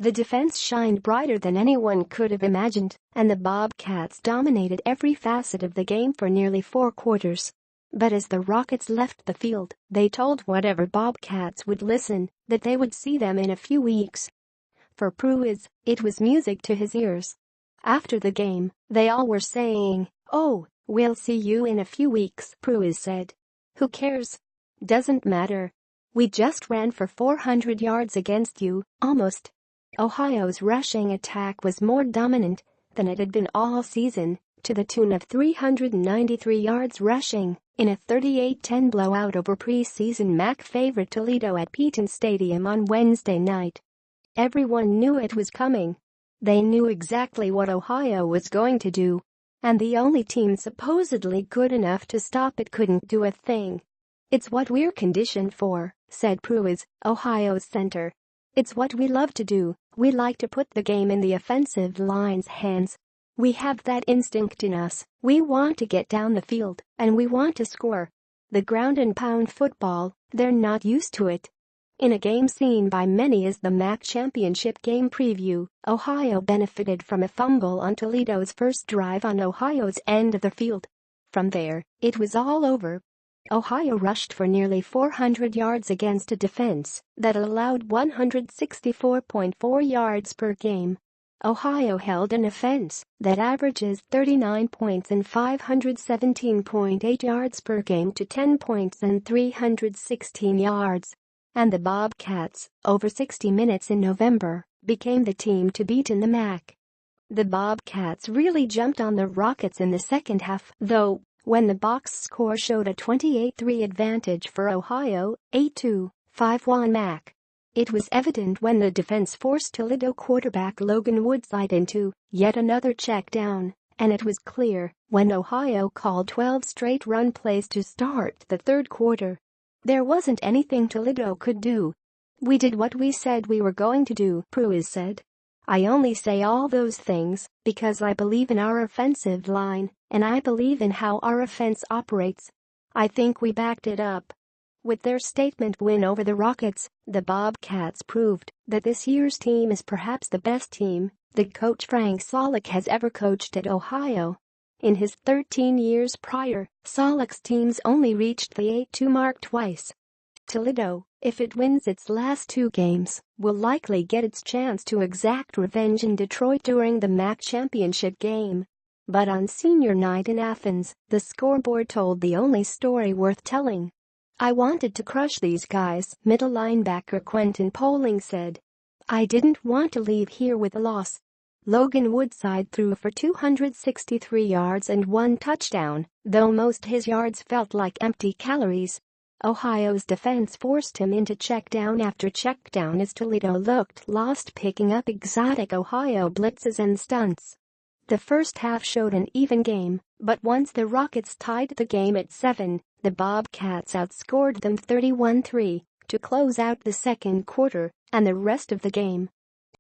The defense shined brighter than anyone could have imagined, and the Bobcats dominated every facet of the game for nearly 4 quarters. But as the Rockets left the field, they told whatever Bobcats would listen that they would see them in a few weeks. For Pruehs, it was music to his ears. After the game, they all were saying, "Oh, we'll see you in a few weeks," Pruehs said. "Who cares? Doesn't matter. We just ran for 400 yards against you, almost." Ohio's rushing attack was more dominant than it had been all season, to the tune of 393 yards rushing, in a 38-10 blowout over preseason MAC favorite Toledo at Peton Stadium on Wednesday night. Everyone knew it was coming. They knew exactly what Ohio was going to do. And the only team supposedly good enough to stop it couldn't do a thing. "It's what we're conditioned for," said Pruehs, Ohio's center. "It's what we love to do. We like to put the game in the offensive line's hands. We have that instinct in us. We want to get down the field, and we want to score. The ground and pound football, they're not used to it." In a game seen by many as the MAC championship game preview, Ohio benefited from a fumble on Toledo's first drive on Ohio's end of the field. From there, it was all over. Ohio rushed for nearly 400 yards against a defense that allowed 164.4 yards per game. Ohio held an offense that averages 39 points and 517.8 yards per game to 10 points and 316 yards. And the Bobcats, over 60 minutes in November, became the team to beat in the MAC. The Bobcats really jumped on the Rockets in the second half, though, when the box score showed a 28-3 advantage for Ohio, 8-2-5-1 MAC. It was evident when the defense forced Toledo quarterback Logan Woodside into yet another check down, and it was clear when Ohio called 12 straight run plays to start the third quarter. There wasn't anything Toledo could do. "We did what we said we were going to do," Pruehs said. "I only say all those things because I believe in our offensive line and I believe in how our offense operates. I think we backed it up." With their statement win over the Rockets, the Bobcats proved that this year's team is perhaps the best team that coach Frank Solich has ever coached at Ohio. In his 13 years prior, Solich's teams only reached the 8-2 mark twice. Toledo, if it wins its last 2 games, will likely get its chance to exact revenge in Detroit during the MAC championship game. But on senior night in Athens, the scoreboard told the only story worth telling. "I wanted to crush these guys," middle linebacker Quentin Poling said. "I didn't want to leave here with a loss." Logan Woodside threw for 263 yards and 1 touchdown, though most his yards felt like empty calories. Ohio's defense forced him into check down after check down as Toledo looked lost, picking up exotic Ohio blitzes and stunts. The first half showed an even game, but once the Rockets tied the game at 7, the Bobcats outscored them 31-3 to close out the second quarter and the rest of the game.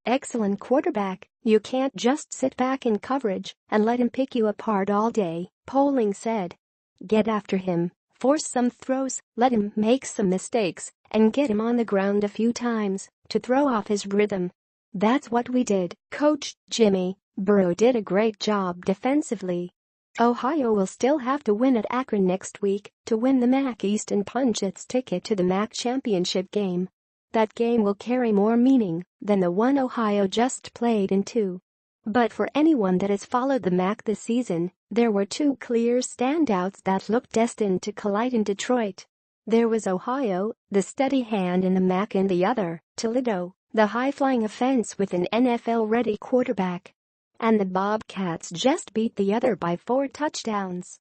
"Excellent quarterback. You can't just sit back in coverage and let him pick you apart all day," Poling said. "Get after him, force some throws, let him make some mistakes, and get him on the ground a few times to throw off his rhythm." That's what we did. Coach Jimmy Burrow did a great job defensively. Ohio will still have to win at Akron next week to win the MAC East and punch its ticket to the MAC championship game. That game will carry more meaning than the one Ohio just played in 2. But for anyone that has followed the MAC this season, there were 2 clear standouts that looked destined to collide in Detroit. There was Ohio, the steady hand in the MAC, and the other, Toledo, the high-flying offense with an NFL-ready quarterback. And the Bobcats just beat the other by 4 touchdowns.